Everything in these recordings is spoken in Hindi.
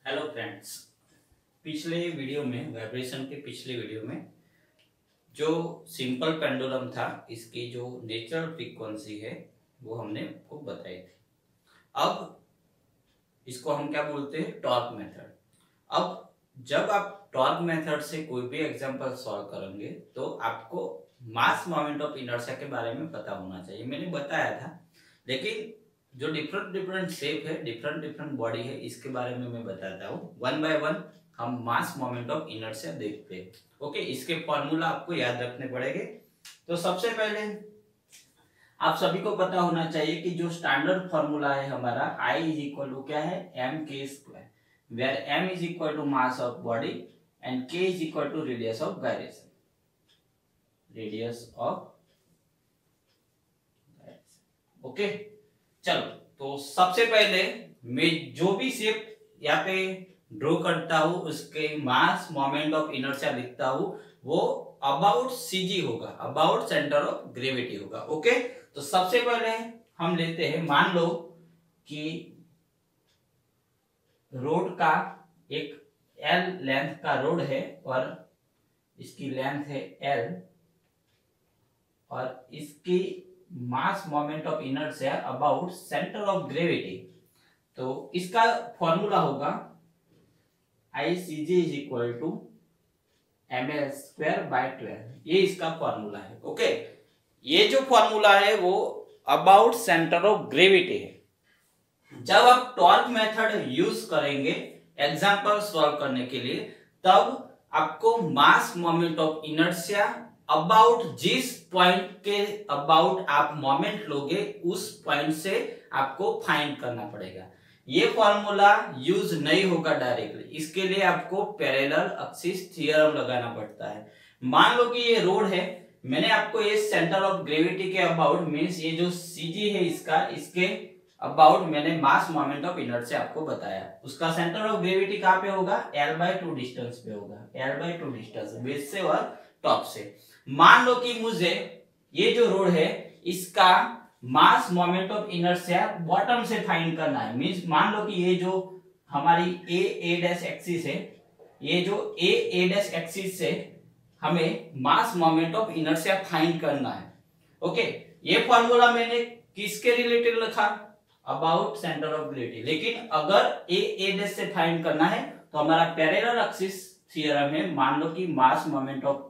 हेलो फ्रेंड्स, पिछले वीडियो में वाइब्रेशन के पिछले वीडियो में जो सिंपल पेंडुलम था इसकी जो नेचुरल फ्रीक्वेंसी है वो हमने आपको बताई थी। अब इसको हम क्या बोलते हैं, टॉर्क मेथड। अब जब आप टॉर्क मेथड से कोई भी एग्जांपल सॉल्व करेंगे तो आपको मास मोमेंट ऑफ इनर्शिया के बारे में पता होना चाहिए। मैंने बताया था, लेकिन जो डिफरेंट डिफरेंट शेप है, डिफरेंट डिफरेंट बॉडी है, इसके बारे में मैं बताता हूँ। वन बाय वन हम मास मोमेंट ऑफ इनर्शिया देखते हैं। ओके, इसके फॉर्मूला आपको याद रखने पड़ेंगे। तो सबसे पहले आप सभी को पता होना चाहिए कि जो स्टैंडर्ड फॉर्मूला है हमारा I इज इक्वल टू क्या है, M K square, where m is equal to mass of body and k is equal to radius of gyration, radius of. Okay, चलो तो सबसे पहले मैं जो भी शेप यहाँ पे ड्रॉ करता हूं उसके मास मोमेंट ऑफ इनर्शिया लिखता हूं, वो अबाउट सीजी होगा, अबाउट सेंटर ऑफ ग्रेविटी होगा। ओके, तो सबसे पहले हम लेते हैं, मान लो कि रोड का एक L लेंथ का रोड है और इसकी लेंथ है L और इसकी mass moment of inertia about centre of gravity. तो इसका फॉर्मूला होगा ICG is equal to ml square by 12। ये इसका फॉर्मूला है। ओके, ये जो फॉर्मूला है वो अबाउट सेंटर ऑफ ग्रेविटी है। जब आप टॉर्क मेथड यूज करेंगे एग्जांपल सॉल्व करने के लिए, तब आपको मास मोमेंट ऑफ इनर्शिया अबाउट जिस पॉइंट के अबाउट आप मोमेंट लोगे उस पॉइंट से आपको फाइंड करना पड़ेगा। ये फॉर्मूला यूज नहीं होगा डायरेक्टली, इसके लिए आपको पैरेलल एक्सिस थ्योरम लगाना पड़ता है। मान लो कि ये रोड है, मैंने आपको ये सेंटर ऑफ ग्रेविटी के अबाउट मींस ये जो सीजी है इसका, इसके अबाउट मैंने मास मोमेंट ऑफ इनर्शिया आपको बताया। उसका सेंटर ऑफ ग्रेविटी कहाँ पे होगा, L/2 डिस्टेंस पे होगा, L/2 डिस्टेंस बेस से और टॉप से। मान लो कि मुझे ये जो रोड है इसका मास मोमेंट ऑफ इनर्शिया बॉटम से फाइंड करना है। मींस मान लो कि ये जो हमारी A डैश एक्सिस है, ये जो A डैश एक्सिस से हमें मास मोमेंट ऑफ इनर्शिया फाइंड करना है। ओके, ये फॉर्मूला मैंने किसके रिलेटेड लिखा, अबाउट सेंटर ऑफ ग्रेविटी। लेकिन अगर A डैश से फाइंड करना है तो हमारा पैरेलल एक्सिस थ्योरम है। मान लो कि mass moment of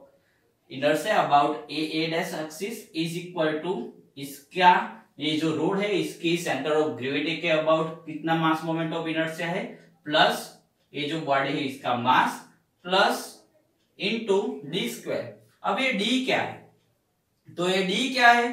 inertia about A dash axis is equal to इसका, ये जो रोड है इसकी सेंटर ऑफ ग्रेविटी के अबाउट कितना मास मोमेंट ऑफ इनर्शिया है, प्लस ये जो बॉडी है इसका mass, plus into d square. अब ये d क्या है, तो ये d क्या है,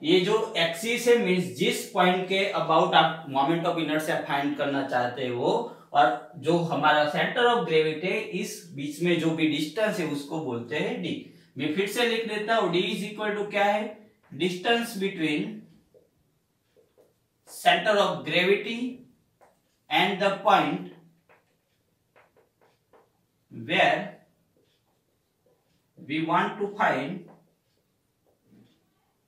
ये जो एक्सिस है मींस जिस पॉइंट के अबाउट आप मोमेंट ऑफ इनर्शिया फाइंड करना चाहते हो वो, और जो हमारा सेंटर ऑफ ग्रेविटी है इस बीच में जो भी डिस्टेंस है उसको बोलते हैं d। मैं फिर से लिख देता हूं, d इज इक्वल टू क्या है, distance between centre of gravity and the point where we want to find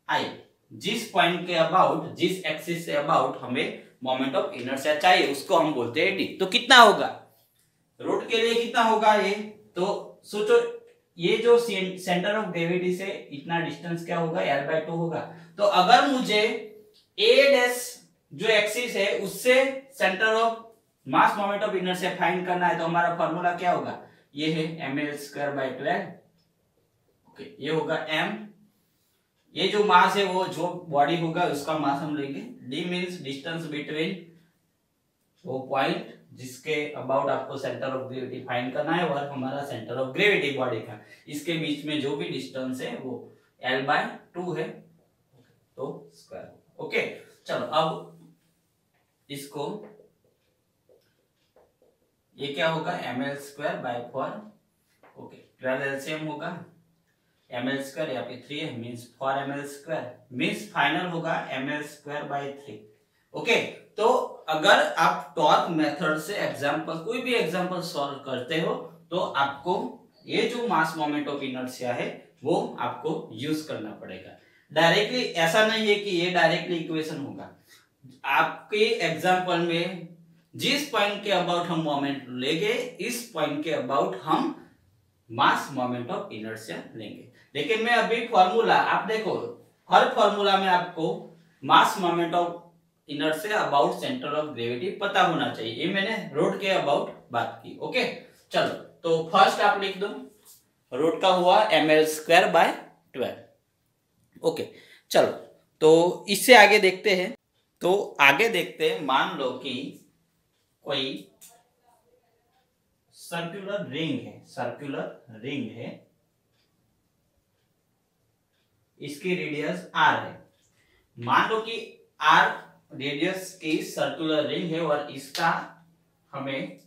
I। जिस पॉइंट के अबाउट, जिस एक्सिस से अबाउट हमें मोमेंट ऑफ इनर्शिया चाहिए उसको हम बोलते हैं d। तो कितना होगा रोड के लिए, कितना होगा ये, तो सोचो ये जो सेंटर ऑफ ग्रेविटी से इतना डिस्टेंस क्या होगा, L/2 होगा। तो अगर मुझे A डैश जो एक्सिस है उससे centre of mass moment of inertia find करना है तो हमारा फॉर्मूला क्या होगा, ये है ml स्क्वायर बाय 12। ओके, ये होगा m, ये जो मास है वो जो बॉडी होगा उसका मास हम लेंगे, d मींस डिस्टेंस बिटवीन वो पॉइंट जिसके अबाउट आपको सेंटर ऑफ ग्रेविटी फाइंड करना है और हमारा सेंटर ऑफ ग्रेविटी बॉडी का, इसके बीच में जो भी डिस्टेंस है वो L/2 है, तो स्क्वायर। ओके, चलो अब इसको, ये क्या होगा, ml square bye 4। Okay, 12 LCM होगा, ml स्क्वायर यहाँ पे 3 है means 4ml square, means final होगा ml स्क्वायर बाय 3। ओके, तो अगर आप टॉर्क मेथड से एग्जांपल, कोई भी एग्जांपल सॉल्व करते हो तो आपको ये जो मास मोमेंट ऑफ इनर्शिया है वो आपको यूज करना पड़ेगा। डायरेक्टली ऐसा नहीं है कि ये डायरेक्टली इक्वेशन होगा। आपके एग्जांपल में जिस पॉइंट के अबाउट हम मोमेंट लेंगे इस पॉइंट के अबाउट हम मास मोमेंट ऑफ इनर्शिया लेंगे। लेकिन मैं अभी फॉर्मूला आप देखो, हर फॉर्मूला में आपको मास moment of inertia about centre of gravity पता होना चाहिए। ये मैंने रोड के अबाउट बात की। ओके चलो, तो फर्स्ट आप लिख दो, रोड का हुआ ml²/12। ओके चलो, तो इससे आगे देखते हैं। तो आगे देखते हैं, मान लो कि कोई सर्कुलर रिंग है, इसकी रेडियस r है। मान लो कि r रेडियस की सर्कुलर रिंग है और इसका हमें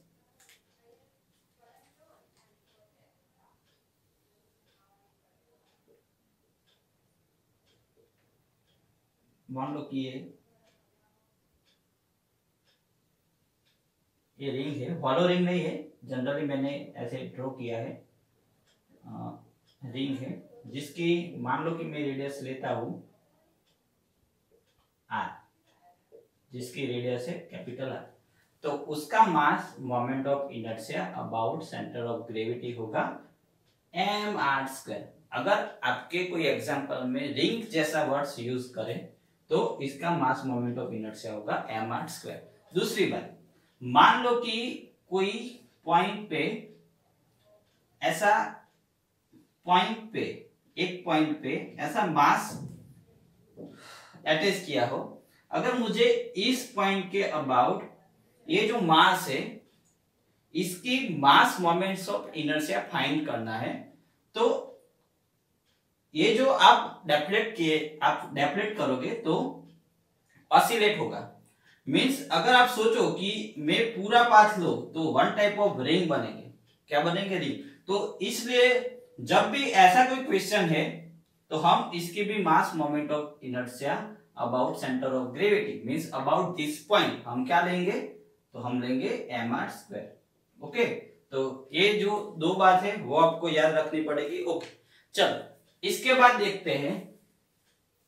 मान लो कि ये रिंग है, हॉलो रिंग नहीं है, जनरली मैंने ऐसे ड्रॉ किया है। रिंग है जिसकी मान लो कि मैं रेडियस लेता हूं r, जिसकी रेडियस है कैपिटल R, तो उसका मास moment of inertia about centre of gravity होगा mr²। अगर आपके कोई एग्जांपल में रिंग जैसा वर्ड्स यूज करें तो इसका मास मोमेंट ऑफ इनर्शिया होगा mr²। दूसरी बात, मान लो कि कोई पॉइंट पे एक पॉइंट पे ऐसा मास अटैच किया हो, अगर मुझे इस पॉइंट के अबाउट ये जो मास है इसकी मास मोमेंट्स ऑफ इनर्शिया फाइंड करना है, तो ये जो आप डेफ्लेक्ट करोगे तो ऑसिलेट होगा। मींस अगर आप सोचो कि मैं पूरा पाथ लो तो वन टाइप ऑफ रिंग बनेंगे, क्या बनेंगे? रिंग। तो इसलिए जब भी ऐसा कोई क्वेश्चन है तो हम इसकी भी मास moment of inertia about centre of gravity means about this point हम क्या लेंगे? तो हम लेंगे mr²। ओके, तो ये जो दो बात है वो आपको याद रखनी पड़ेगी। ओके चलो, इसके बाद देखते हैं,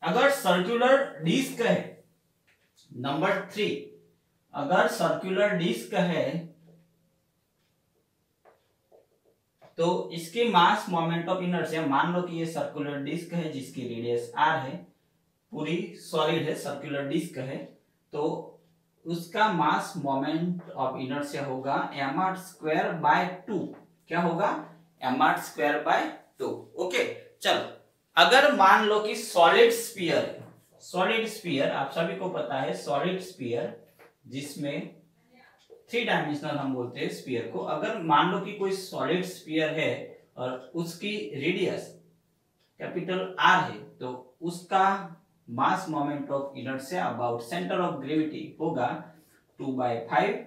अगर सर्कुलर डिस्क है, नंबर 3, अगर सर्कुलर डिस्क है तो इसके मास मोमेंट ऑफ इनर्शिया, मान लो कि ये सर्कुलर डिस्क है जिसकी रेडियस r है, पूरी सॉलिड है, सर्कुलर डिस्क है, तो उसका मास मोमेंट ऑफ इनर्शिया होगा mr²/2। क्या होगा? mr²/2। ओके चलो, अगर मान लो कि सॉलिड स्फीयर आप सभी को पता है, सॉलिड स्फीयर जिसमें 3 डायमेंशनल हम बोलते हैं स्फीयर को, अगर मान लो कि कोई सॉलिड स्फीयर है और उसकी रेडियस कैपिटल R है, तो उसका मास moment of inertia about centre of gravity होगा 2/5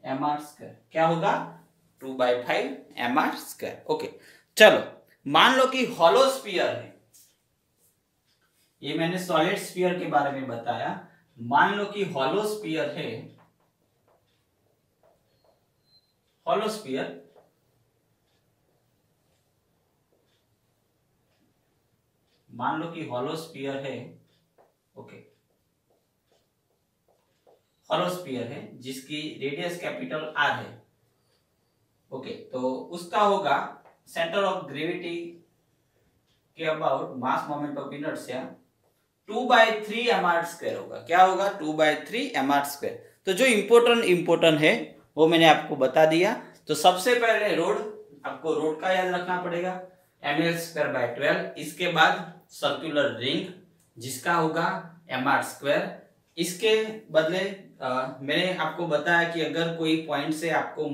mr²। क्या होगा? 2/5 mr²। ओके चलो, मान लो कि हॉलो स्फीयर है, ये मैंने सॉलिड स्फीयर के बारे में बताया। मान लो कि हॉलो स्फीयर है, हॉलो स्फीयर मान लो कि हॉलो स्फीयर है। ओके, हॉलो स्फीयर है जिसकी रेडियस कैपिटल R है। ओके, तो उसका होगा सेंटर ऑफ ग्रेविटी के about mass moment of inertia 2/3 mr² होगा। क्या होगा? 2/3 mr²। तो जो इंपोर्टेंट है वो मैंने आपको बता दिया। तो सबसे पहले आपको रोड का याद रखना पड़ेगा, ml²/12। इसके बाद सर्कुलर रिंग जिसका होगा mr²। इसके बदले मैंने आपको बताया कि अगर कोई पॉइंट से आपको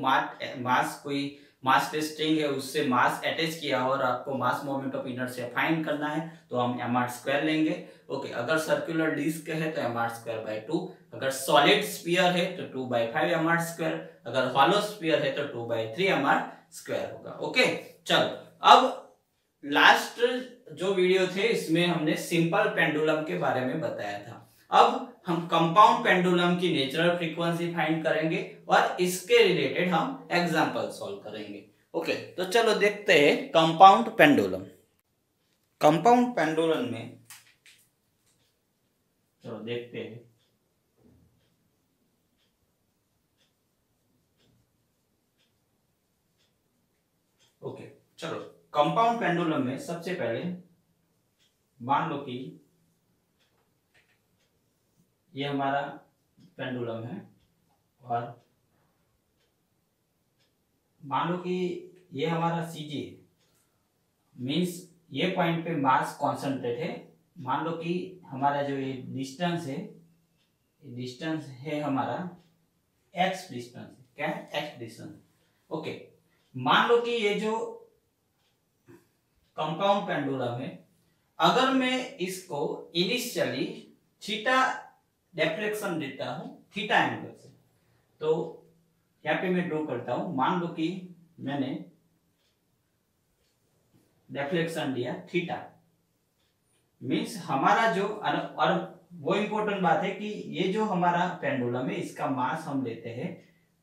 मास स्ट्रिंग है उससे मास अटैच किया हो और आपको मास मोमेंट ऑफ इनर्शिया फाइंड करना है तो हम mr² लेंगे। ओके, अगर सर्कुलर डिस्क है तो mr²/2, अगर सॉलिड स्फीयर है तो 2/5 mr², अगर हॉलो स्फीयर है तो 2/3 mr² होगा। ओके चलो, अब लास्ट जो वीडियो थे इसमें हमने सिंपल पेंडुलम के बारे में बताया था। अब हम कंपाउंड पेंडुलम की नेचुरल फ्रीक्वेंसी फाइंड करेंगे और इसके रिलेटेड हम एग्जांपल सॉल्व करेंगे। ओके, तो चलो देखते हैं कंपाउंड पेंडुलम। कंपाउंड पेंडुलम में चलो देखते हैं, ओके चलो, कंपाउंड पेंडुलम में सबसे पहले मान लो कि ये हमारा पेंडुलम है और मान लो कि ये हमारा सीजी मींस ये पॉइंट पे मास कॉन्सेंट्रेट है। मान लो कि हमारा जो ये डिस्टेंस है, ये डिस्टेंस है हमारा एक्स डिस्टेंस, क्या है एक्स डिस्टेंस। ओके, मान लो कि ये जो कंपाउंड पेंडुलम है, अगर मैं इसको इनिशियली थीटा डिफ्लेक्शन देता हूं थीटा एंगल से, तो यहाँ पे मैं ड्रॉ करता हूं। मान लो कि मैंने डिफ्लेक्शन दिया थीटा, मींस हमारा जो और वो इंपॉर्टेंट बात है कि ये जो हमारा पेंडुलम है इसका मास हम लेते हैं,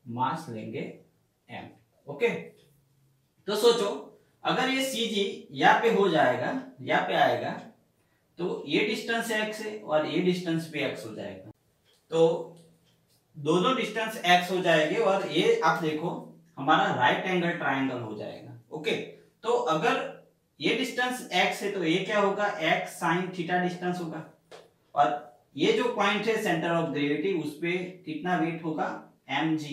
मास लेंगे m। ओके, तो सोचो अगर ये सीजी यहाँ पे हो जाएगा, यहाँ पे आएगा, तो ये डिस्टेंस x है और ये डिस्टेंस भी x हो जाएगा, तो दोनों डिस्टेंस x हो जाएंगे और ये आप देखो हमारा राइट एंगल ट्रायंगल हो जाएगा। ओके, तो अगर ये डिस्टेंस x है तो ये क्या होगा, x sin थीटा डिस्टेंस होगा, और ये जो पॉइंट है सेंटर ऑफ ग्रेविटी उस पे कितना वेट होगा, mg,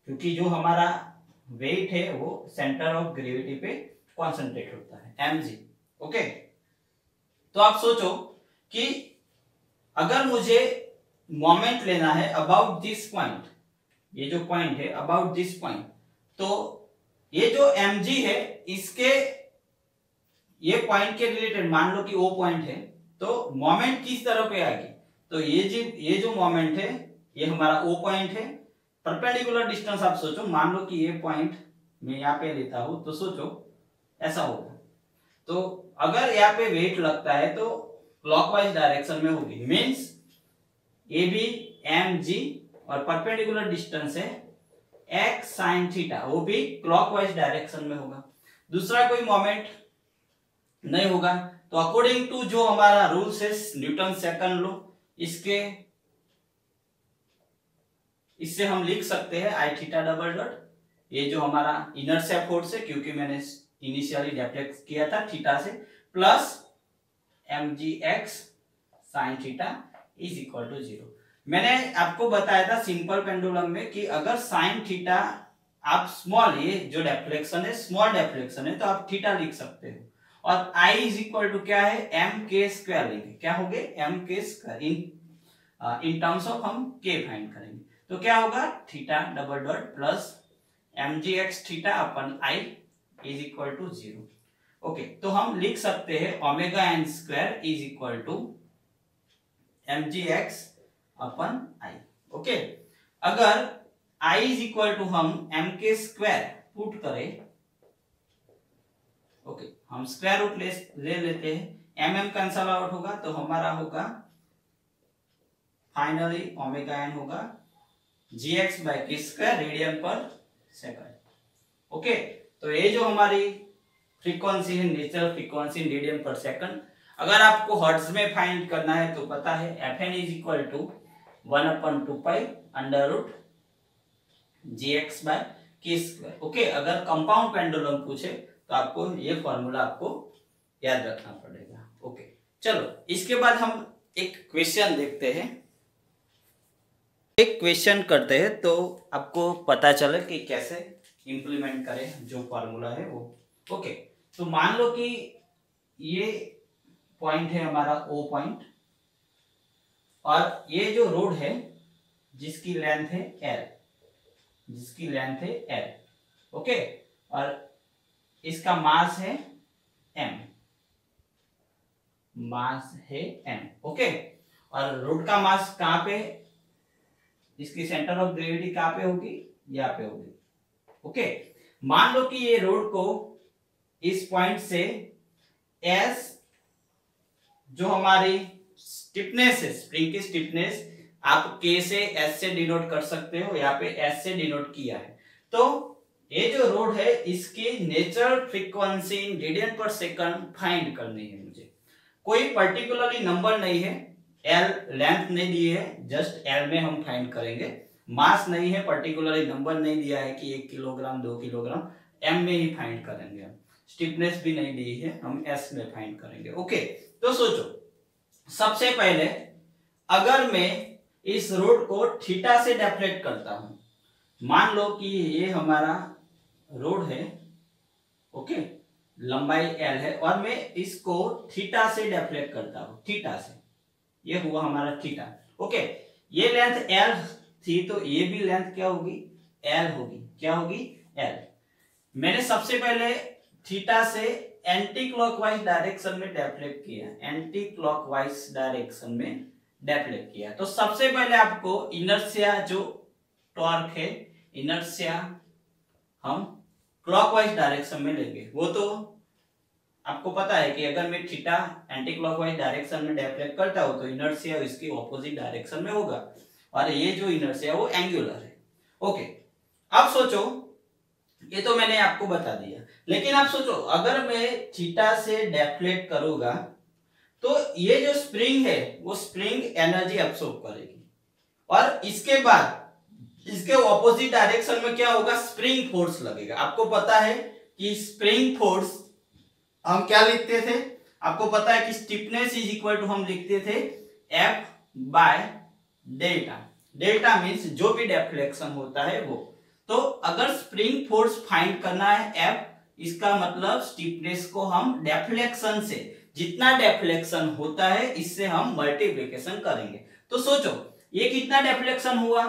क्योंकि जो हमारा वेट है वो सेंटर ऑफ ग्रेविटी पे कॉन्सेंट्रेट होता है, mg। ओके, तो आप सोचो कि अगर मुझे मोमेंट लेना है अबाउट दिस पॉइंट, ये जो पॉइंट है अबाउट दिस पॉइंट, तो ये जो mg है इसके ये पॉइंट के रिलेटेड मान लो कि ओ पॉइंट है, तो मोमेंट किस तरह पे आएगी, तो ये जो मोमेंट है ये हमारा ओ पॉइंट है, परपेंडिकुलर डिस्टेंस आप सोचो, मान लो कि ये पॉइंट मैं यहाँ पे लेता हूं, तो सोचो ऐसा होगा, तो अगर यहाँ पे वेट लगता है तो क्लॉकवाइज डायरेक्शन में होगी, means A B M G और परपेंडिकुलर डिस्टेंस है x sin थीटा, वो भी क्लॉकवाइज डायरेक्शन में होगा, दूसरा कोई मोमेंट नहीं होगा। तो अकॉर्डिंग टू जो हमारा रूल्स है न्यूटन सेकंड लॉ, इससे हम लिख सकते हैं आई थीटा डबल डॉट, ये जो हमारा इनर्शिया फोर्स है क्योंकि मैंने इनिशियली डिफ्लेक्ट किया था थीटा से, plus mgx sin theta is equal to 0। मैंने आपको बताया था सिंपल पेंडुलम में कि अगर sin थीटा आप स्मॉल, ये जो डिफ्लेक्शन है स्मॉल डिफ्लेक्शन है, तो आप थीटा लिख सकते हो, और I इज इक्वल टू क्या है, एम के स्क्वायर लेंगे, क्या हो गए M K square, in terms of हम k फाइंड करेंगे, तो क्या होगा theta double dot plus mgx theta upon I is equal to 0। Okay, तो हम लिख सकते हैं omega n square is equal to mgx upon I। ओके, अगर I इज इक्वल टू हम m के स्क्वायर पुट करें, ओके हम स्क्वायर रूट ले लेते हैं, mm कैंसल आउट होगा, तो हमारा होगा फाइनली ओमेगा एन होगा gx by k square radian per second. Okay, तो ये जो हमारी फ्रीक्वेंसी है natural frequency radian per second, अगर आपको हर्ट्ज में फाइंड करना है तो पता है fn is equal to 1/2 under root gx by k square. Okay, अगर कंपाउंड पेंडुलम पूछे तो आपको ये फॉर्मूला आपको याद रखना पड़ेगा। ओके, चलो इसके बाद हम एक क्वेश्चन देखते हैं, एक क्वेश्चन करते हैं तो आपको पता चले कि कैसे इंप्लीमेंट करें जो फॉर्मूला है वो। ओके, तो मान लो कि ये पॉइंट है हमारा ओ पॉइंट, और ये जो रोड है जिसकी लेंथ है एल, जिसकी लेंथ है एल, ओके, और इसका मास है m, मास है m। ओके, और रोड का मास कहां पे, इसकी सेंटर ऑफ ग्रेविटी कहां पे होगी, यहाँ पे होगी। ओके, मान लो कि ये रोड को इस पॉइंट से s, जो हमारी स्टिफनेस है, स्प्रिंग की स्टिफनेस आप k से s से डिनोट कर सकते हो, यहाँ पे s से डिनोट किया है, तो ये जो रोड है इसकी natural frequency in radian per second find करनी है मुझे। कोई पर्टिकुलरली नंबर नहीं है, एल लेंथ नहीं दी है, जस्ट एल में हम फाइंड करेंगे, मास नहीं है, पर्टिकुलरली नंबर नहीं दिया है कि 1 किलोग्राम 2 किलोग्राम, एम में ही फाइंड करेंगे हम, स्टिफनेस भी नहीं दी है, हम एस में फाइंड करेंगे। ओके, तो सोचो सबसे पहले अगर मैं इस रोड को थीटा से डेफ्लेक्ट करता हूं, मान लो कि ये हमारा रोड है, ओके, लंबाई एल है और मैं इसको थीटा से डेफ्लेक्ट करता हूं, थीटा से, ये हुआ हमारा थीटा। ओके, ये लेंथ एल थी तो ये भी लेंथ क्या होगी, एल होगी। क्या होगी, एल। मैंने सबसे पहले थीटा से एंटी क्लॉकवाइज डायरेक्शन में डेफ्लेक्ट किया, एंटी क्लॉकवाइज डायरेक्शन में डेफ्लेक्ट किया। तो सबसे पहले आपको इनर्शिया जो टॉर्क है, इनर्शिया हम क्लॉकवाइज डायरेक्शन में लेंगे। वो तो आपको पता है कि अगर मैं थीटा एंटी क्लॉकवाइज डायरेक्शन में डेफ्लेक्ट करता हूं तो इनर्शिया इसकी ऑपोजिट डायरेक्शन में होगा, और ये जो इनर्शिया वो एंगुलर है। ओके, अब सोचो, ये तो मैंने आपको बता दिया, लेकिन आप सोचो अगर मैं थीटा से डेफ्लेक्ट करूंगा तो ये जो स्प्रिंग है वो स्प्रिंग एनर्जी एब्सॉर्ब करेगी, और इसके बाद इसके ऑपोजिट डायरेक्शन में क्या होगा, स्प्रिंग फोर्स लगेगा। आपको पता है कि स्प्रिंग फोर्स हम क्या लिखते थे, आपको पता है कि स्टिफनेस इज इक्वल टू हम लिखते थे F by delta. Delta means जो भी डेफ्लेक्शन होता है वो। तो अगर स्प्रिंग फोर्स फाइंड करना है एफ, इसका मतलब स्टिफनेस को हम डेफ्लेक्शन से, जितना डेफ्लेक्शन होता है इससे हम मल्टीप्लिकेशन करेंगे। तो सोचो ये कितना डेफ्लेक्शन हुआ,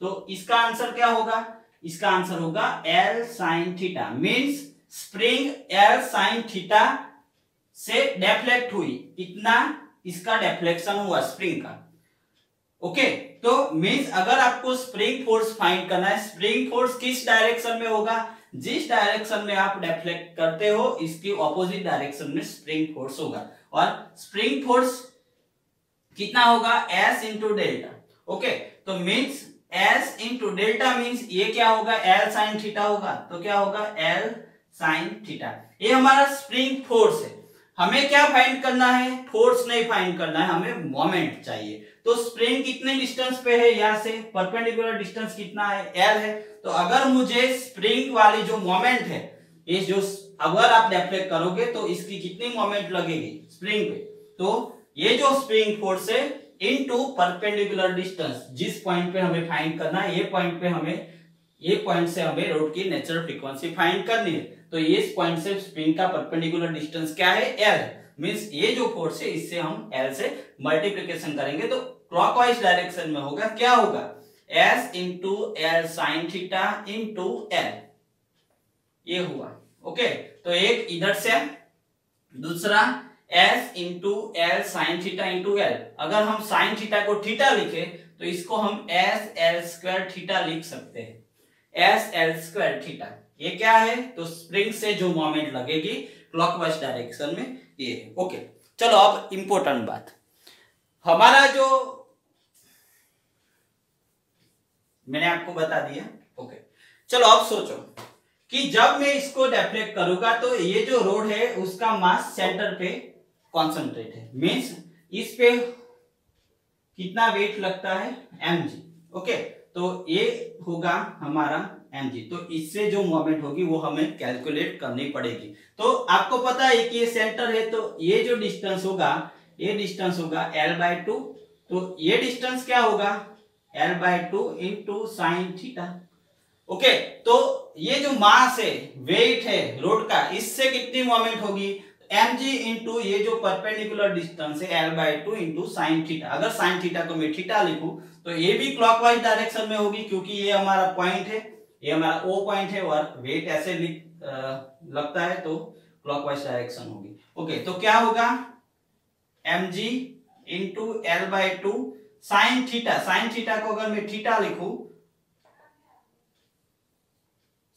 तो इसका आंसर क्या होगा, इसका आंसर होगा L sine theta. Means spring L sine theta से डेफ्लेक्ट हुई, इतना इसका डेफ्लेक्शन हुआ स्प्रिंग का। ओके, तो मींस अगर आपको स्प्रिंग फोर्स फाइंड करना है, स्प्रिंग फोर्स किस डायरेक्शन में होगा, जिस डायरेक्शन में आप डेफ्लेक्ट करते हो इसकी ऑपोजिट डायरेक्शन में स्प्रिंग फोर्स होगा, और स्प्रिंग फोर्स कितना होगा, एस इंटू डेल्टा। ओके, तो means S into delta means ये क्या होगा, एल साइन थीटा होगा। तो क्या होगा, एल साइन थीटा। ये हमारा स्प्रिंग फोर्स है। हमें क्या फाइंड करना है, फोर्स नहीं फाइंड करना है, हमें मोमेंट चाहिए। तो स्प्रिंग कितने डिस्टेंस पे है, यहां से परपेंडिकुलर डिस्टेंस कितना है, एल है। तो अगर मुझे स्प्रिंग वाली जो मोमेंट है, ये जो अगर आप डेफ्लेक्ट करोगे तो इसकी कितनी मोमेंट लगेगी स्प्रिंग पे, तो ये जो स्प्रिंग फोर्स है इनटू परपेंडिकुलर डिस्टेंस, जिस पॉइंट पे हमें फाइंड करना है, ये पॉइंट पे हमें, ये पॉइंट से हमें रोड की नेचुरल फ्रीक्वेंसी फाइंड करनी है। तो ये इस पॉइंट से स्प्रिंग का परपेंडिकुलर डिस्टेंस क्या है, एल। मींस ये जो फोर्स है इससे हम एल से मल्टीप्लिकेशन करेंगे, तो क्लॉकवाइज डायरेक्शन में होगा, क्या होगा, S into L sine theta into L, ये हुआ। ओके, तो एक इधर से, दूसरा S into L sine theta into L. अगर हम साइन थीटा को थीटा लिखे तो इसको हम एस एल स्क्वायर थीटा लिख सकते हैं, एस एल स्क्वायर थीटा। ये क्या है, तो स्प्रिंग से जो मोमेंट लगेगी क्लॉकवाइज डायरेक्शन में, ये है। ओके, चलो अब इंपॉर्टेंट बात, हमारा जो मैंने आपको बता दिया। ओके, चलो अब सोचो कि जब मैं इसको डेफ्लेक्ट करूंगा तो ये जो रोड है उसका मास सेंटर पे कॉन्सेंट्रेट है, मींस इस पे कितना वेट लगता है, mg। ओके, तो ये होगा हमारा mg, तो इससे जो मोमेंट होगी वो हमें कैलकुलेट करनी पड़ेगी। तो आपको पता है कि ये सेंटर है, तो ये जो डिस्टेंस होगा, ये डिस्टेंस होगा l/2। तो ये डिस्टेंस क्या होगा, l/2 into sine theta. Okay, तो ये जो मास है, वेट है रोड का, इससे कितनी मोमेंट होगी, mg इंटू ये जो परपेंडिकुलर डिस्टेंस है l/2 इंटू साइन थीटा। अगर साइन थीटा को मैं थीटा लिखूं तो ये भी क्लॉकवाइज डायरेक्शन में होगी, क्योंकि ये हमारा पॉइंट है, ये हमारा ओ पॉइंट है, और वेट ऐसे लगता है तो क्लॉकवाइज डायरेक्शन होगी। ओके, तो क्या होगा, mg into l/2 sine theta. Sign theta को अगर मैं थीटा लिखूं,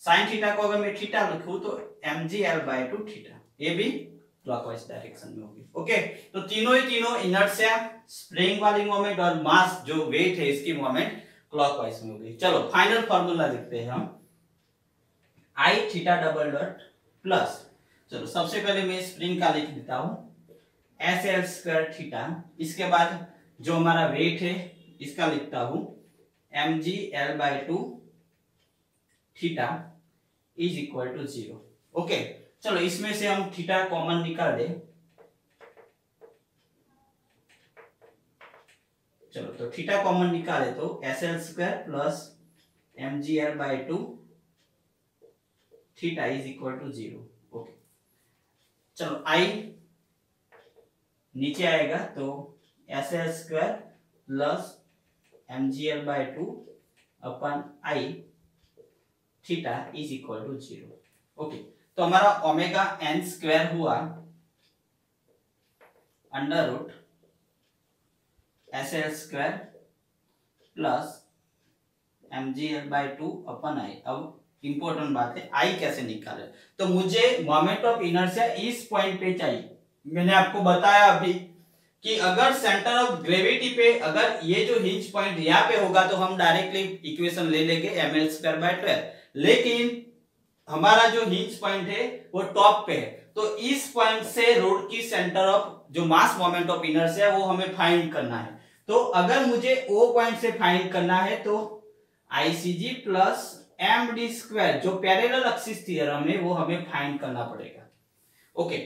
साइन थीटा को अगर मैं थीटा लिखूं तो mg l/2 थीटा, ये भी क्लॉकवाइज डायरेक्शन में होगी। ओके, तो तीनों ही तीनों इनर्शिया, स्प्रिंग वाली मोमेंट और मास जो वेट है इसकी मोमेंट क्लॉकवाइज में होगी। चलो फाइनल फार्मूला लिखते हैं हम, I theta double dot plus, चलो सबसे पहले मैं स्प्रिंग का लिख देता हूं, एस एल स्क्वायर थीटा। इसके बाद जो हमारा वेट है इसका लिखता हूं mg l/2 theta is equal to 0। Okay, चलो इसमें से हम थीटा कॉमन निकाल दे। चलो तो थीटा कॉमन निकाले तो SL square plus mgl/2 theta is equal to 0। Okay, चलो आई नीचे आएगा तो SL square plus mgl/2 upon I theta is equal to 0। Okay, तो हमारा ओमेगा n स्क्वायर हुआ under root SL square plus mgl/2 upon I. अब इंपॉर्टेंट बात है आई कैसे निकाले, तो मुझे मोमेंट ऑफ इनर्शिया इस पॉइंट पे चाहिए। मैंने आपको बताया अभी कि अगर सेंटर ऑफ ग्रेविटी पे अगर ये जो हिंज पॉइंट यहाँ पे होगा तो हम डायरेक्टली इक्वेशन ले लेंगे ml²/12, लेकिन हमारा जो हिंज पॉइंट है वो टॉप पे है, तो इस पॉइंट से रोड की सेंटर ऑफ जो मास मोमेंट ऑफ इनर्शिया है वो हमें फाइंड करना है। तो अगर मुझे ओ पॉइंट से फाइंड करना है तो ICG प्लस md स्क्वायर जो पैरेलल एक्सिस थ्योरम है वो हमें फाइंड करना पड़ेगा। ओके,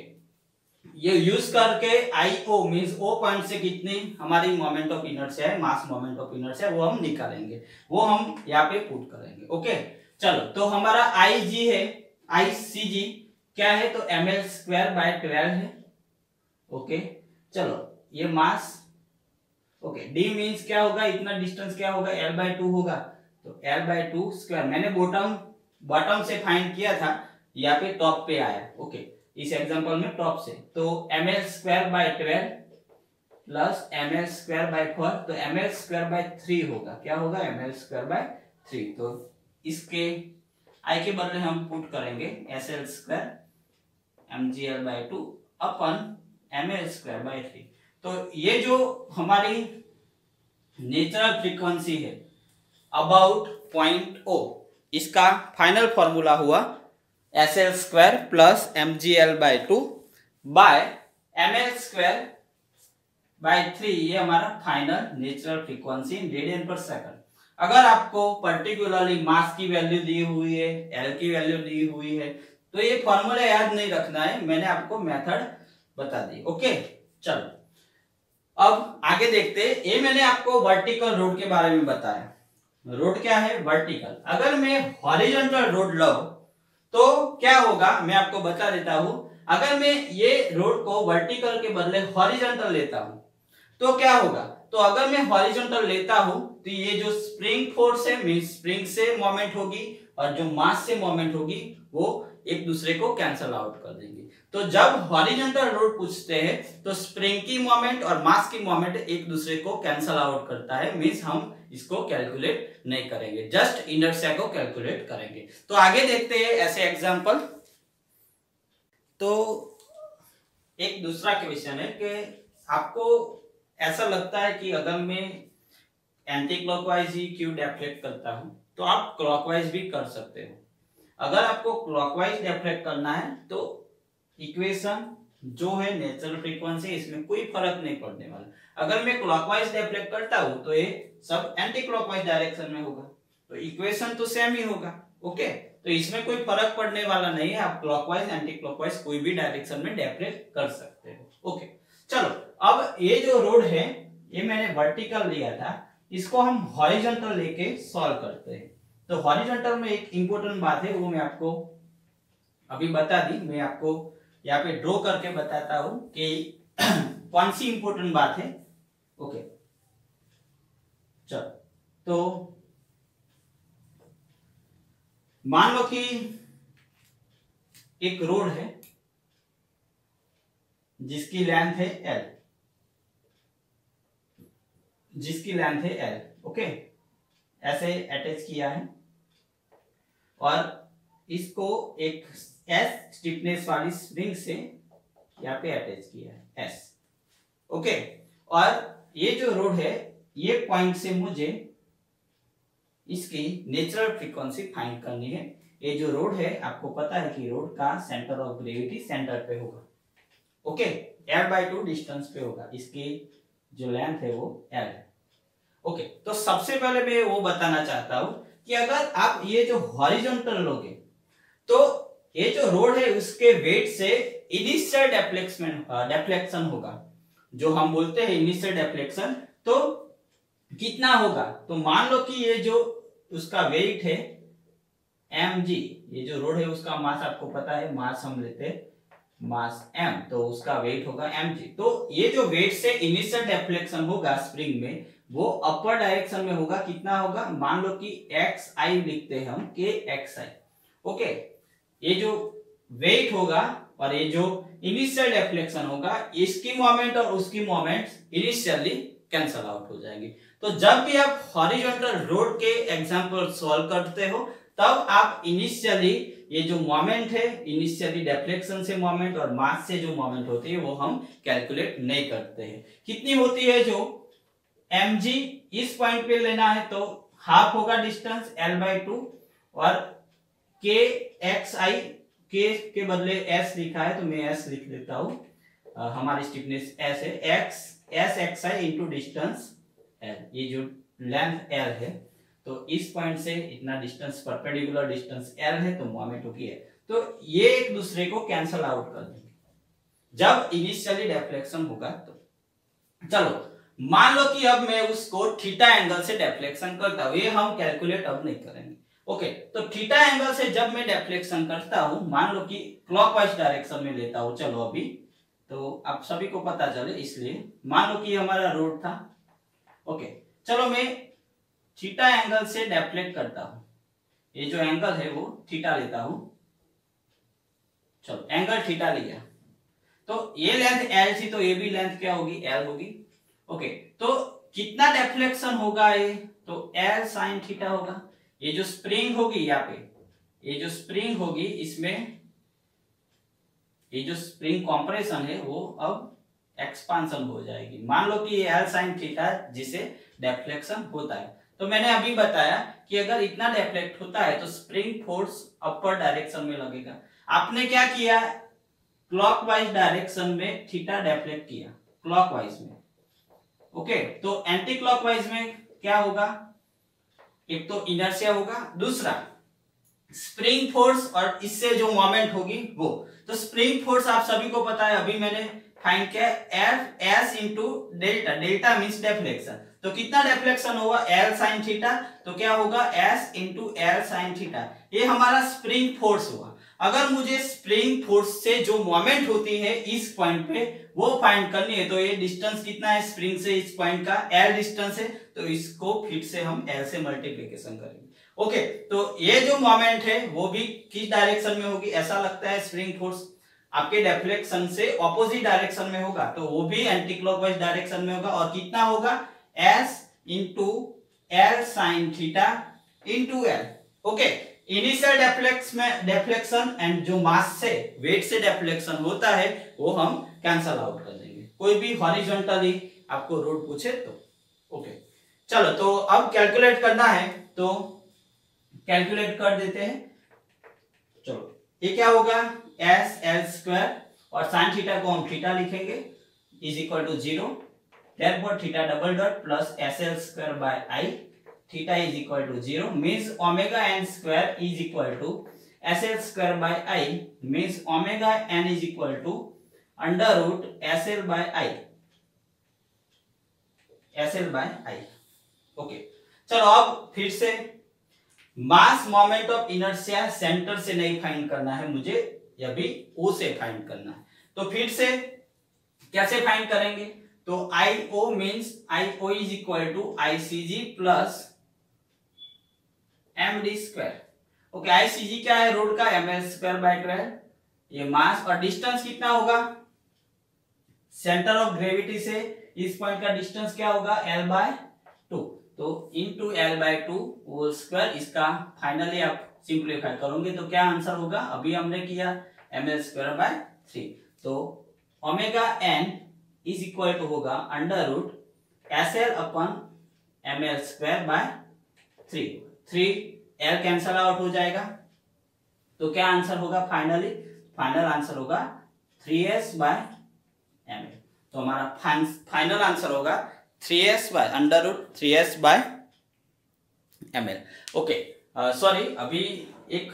ये यूज करके IO मींस ओ पॉइंट से कितनी हमारी मोमेंट ऑफ इनर्शिया है, मास मोमेंट ऑफ इनर्शिया, वो हम निकालेंगे, वो हम यहाँ पे पुट करेंगे। ओके, चलो तो हमारा IG है, ICG क्या है तो ml²/12 है। ओके, चलो ये मास। ओके, d मींस क्या होगा, इतना डिस्टेंस क्या होगा l/2 होगा, तो l/2 स्क्वायर मैंने बॉटम से फाइंड किया था, यहाँ पे टॉप पे आया। ओके, इस एग्जांपल में टॉप से, तो ml²/12 प्लस ml²/4, तो ml²/3 होगा, क्या होगा ml²/3। तो इसके i के बदले हम पुट करेंगे SL² mgl/2 अपन ml²/3। तो ये जो हमारी नेचुरल फ्रीक्वेंसी है अबाउट पॉइंट O, इसका फाइनल फॉर्मूला हुआ SL² plus mgl/2 by ml²/3। ये हमारा final natural frequency in radian per second. अगर आपको पर्टिकुलरली मास की वैल्यू दी हुई है, L की वैल्यू दी हुई है, तो ये फॉर्मूला याद नहीं रखना है, मैंने आपको मेथड बता दी। ओके, चलो अब आगे देखते हैं। ये मैंने आपको वर्टिकल रोड के बारे में बताया। रोड क्या है, वर्टिकल। अगर मैं हॉरिजॉन्टल रोड लूं तो क्या होगा, मैं आपको बता देता हूं। अगर मैं ये रोड को वर्टिकल के बदले हॉरिजॉन्टल लेता हूं तो क्या होगा, तो अगर मैं हॉरिजॉन्टल लेता हूं तो ये जो स्प्रिंग फोर्स है मींस स्प्रिंग से मोमेंट होगी और जो मास से मोमेंट होगी वो एक दूसरे को कैंसल आउट कर देंगे। तो जब हॉरिजॉन्टल रोड पूछते हैं तो स्प्रिंग की मोमेंट और मास की मोमेंट एक दूसरे को कैंसल आउट करता है, मींस हम इसको कैलकुलेट नहीं करेंगे, जस्ट इनर्शिया को कैलकुलेट करेंगे। तो आगे देखते हैं ऐसे एग्जांपल। तो एक दूसरा क्वेश्चन है कि आपको ऐसा लगता है कि अगर मैं एंटी क्लॉकवाइज ही क्यों डेफ्लेक्ट करता हूं, तो आप क्लॉकवाइज भी कर सकते हो। अगर आपको क्लॉकवाइज डेफ्लेक्ट करना है तो इक्वेशन जो है नेचुरल फ्रीक्वेंसी, इसमें कोई फर्क नहीं पड़ने वाला। अगर मैं क्लॉकवाइज डेफ्लेक्ट करता हूं तो ये सब एंटी क्लॉकवाइज डायरेक्शन में होगा, तो इक्वेशन तो सेम ही होगा। ओके, तो इसमें कोई फर्क पड़ने वाला नहीं है, आप क्लॉकवाइज एंटी क्लॉकवाइज कोई भी डायरेक्शन में डेफ्लेक्ट कर सकते हो। ओके, चलो अब ये जो रोड है ये मैंने वर्टिकल लिया था, इसको हम हॉरिजॉन्टल लेके सॉल्व करते हैं। तो हॉरिजॉन्टल में एक इंपॉर्टेंट बात है वो मैं आपको अभी बता दी, मैं आपको यहाँ पे ड्रॉ करके बताता हूं कि कौन सी इंपॉर्टेंट बात है। ओके, चलो तो मान लो कि एक रोड है जिसकी लेंथ है L, ओके, ऐसे अटैच किया है और इसको एक S स्टिफनेस वाली स्प्रिंग से यहाँ पे अटैच किया है S। ओके, और ये जो रोड है ये पॉइंट से मुझे इसकी नेचुरल फ्रीक्वेंसी फाइंड करनी है। ये जो रोड है आपको पता है कि रोड का सेंटर ऑफ ग्रेविटी सेंटर पे होगा। ओके, L/2 डिस्टेंस पे होगा, इसकी जो लेंथ है वो L है। ओके, तो सबसे पहले मैं वो बताना चाहता हूं कि अगर आप ये जो हॉरिजॉन्टल लोगे तो ये जो रोड है उसके वेट से इनिशियल डेफ्लेक्शन होगा, जो हम बोलते हैं इनिशियल डेफ्लेक्शन, तो कितना होगा? तो मान लो कि ये जो उसका वेट है mg, ये जो रोड है उसका मास आपको पता है, मास हम लेते हैं मास m, तो उसका वेट होगा mg। तो ये जो वेट से इनिशियल डेफ्लेक्शन होगा स्प्रिंग में वो अपर डायरेक्शन में होगा। कितना होगा? मान लो कि xi लिखते हैं हम, kxi। ओके, ये जो वेट होगा और ये जो इनिशियल डेफ्लेक्शन होगा, इसकी मोमेंट और उसकी मोमेंट इनिशियली कैंसल आउट हो जाएगी। तो जब भी आप हॉरिजॉन्टल रोड के एग्जांपल सॉल्व करते हो तब आप इनिशियली ये जो मोमेंट है, इनिशियली डेफ्लेक्शन से मोमेंट और मास से जो मोमेंट होती है वो हम कैलकुलेट नहीं करते हैं। कितनी होती है? जो mg इस पॉइंट पे लेना है तो हाफ होगा डिस्टेंस l/2 और kxi, k के बदले s लिखा है तो मैं s लिख देता हूं। हमारी स्टिफनेस s है, sxi इंटू डिस्टेंस l। ये जो लेंथ l है तो इस पॉइंट से इतना डिस्टेंस, परपेंडिकुलर डिस्टेंस l है तो मोमेंट होगी है। तो ये एक दूसरे को कैंसल आउट कर देंगे जब इनिशियली डेफ्लेक्शन होगा। तो चलो मान लो कि अब मैं उसको थीटा एंगल से डेफ्लेक्शन करता हूं, ये हम कैलकुलेट अब नहीं करेंगे। ओके, तो थीटा एंगल से जब मैं डेफ्लेक्शन करता हूं, मान लो कि क्लॉकवाइज डायरेक्शन में लेता हूं, चलो अभी तो आप सभी को पता चले इसलिए मान लो कि हमारा रोड था। ओके, चलो मैं थीटा एंगल से डेफ्लेक्ट करता हूं, ये जो एंगल है वो थीटा लेता हूं। चलो एंगल थीटा लिया तो ये लेंथ l थी तो ये भी लेंथ क्या होगी? l होगी। ओके, तो कितना डेफ्लेक्शन होगा? ये तो l sin थीटा होगा। ये जो स्प्रिंग होगी यहाँ पे, ये जो स्प्रिंग होगी इसमें ये जो स्प्रिंग कॉम्प्रेशन है वो अब एक्सपांशन हो जाएगी। मान लो कि ये l sin थीटा जिसे डेफ्लेक्शन होता है। तो मैंने अभी बताया कि अगर इतना डेफ्लेक्ट होता है तो स्प्रिंग फोर्स अपर डायरेक्शन में लगेगा। आपने क्या किया? क्लॉकवाइज डायरेक्शन में थीटा डेफ्लेक्ट किया, क्लॉकवाइज में। ओके, तो एंटी क्लॉकवाइज में क्या होगा? एक तो इनर्शिया होगा, दूसरा स्प्रिंग फोर्स और इससे जो मोमेंट होगी वो। तो स्प्रिंग फोर्स आप सभी को पता है, अभी मैंने फाइंड किया F S into delta, delta means deflection. तो कितना डेफ्लेक्शन होगा? एल साइन थीटा, तो क्या होगा? S into L sine theta. ये हमारा स्प्रिंग फोर्स हुआ। अगर मुझे स्प्रिंग फोर्स से जो मोमेंट होती है इस पॉइंट पे वो फाइंड करनी है, तो ये डिस्टेंस कितना है स्प्रिंग से इस पॉइंट का? एल डिस्टेंस है, तो इसको फिर से हम एल से मल्टीप्लिकेशन करेंगे। ओके, तो ये जो मोमेंट है वो भी किस डायरेक्शन में होगी? ऐसा लगता है स्प्रिंग फोर्स आपके डेफ्लेक्शन से ऑपोजिट डायरेक्शन में होगा, तो वो भी एंटी क्लॉकवाइज डायरेक्शन में होगा। और कितना होगा? S into L sine theta into L. Okay, initial deflection and जो मास से, वेट से डेफ्लेक्शन होता है वो हम कैंसल आउट कर देंगे, कोई भी हॉरिजॉन्टली आपको रोड पूछे तो। ओके, चलो तो अब कैलकुलेट करना है तो कैलकुलेट कर देते हैं। चलो ये क्या होगा? एस एल स्क्वायर और साइन थीटा को हम थीटा लिखेंगे is equal to 0, therefore theta double dot plus S L square by I, theta is equal to 0 means omega n square is equal to SL square by I means omega n is equal to under root SL by I, SL by I। Okay, चलो अब फिर से मास मोमेंट ऑफ इनर्शिया सेंटर से नहीं फाइंड करना है मुझे, या भी O से फाइंड करना है। तो फिर से कैसे फाइंड करेंगे? तो IO means IO is equal to ICG plus md square. Okay, ICG क्या है रोड का? ml square by 12। ये मास और डिस्टेंस कितना होगा? सेंटर ऑफ ग्रेविटी से इस पॉइंट का डिस्टेंस क्या होगा? l/2, तो इनटू l/2 होल स्क्वायर। इसका फाइनली आप सिंपलीफाई करोगे तो क्या आंसर होगा? अभी हमने किया ml स्क्वायर बाय 3, तो omega n is equal to होगा अंडर रूट SL अपन ml square by 3 L cancel out हो जाएगा, तो क्या आंसर होगा? फाइनल आंसर होगा 3s बाय ml। तो हमारा फाइनल आंसर होगा 3s by under root 3s by ml। Okay, sorry, अभी एक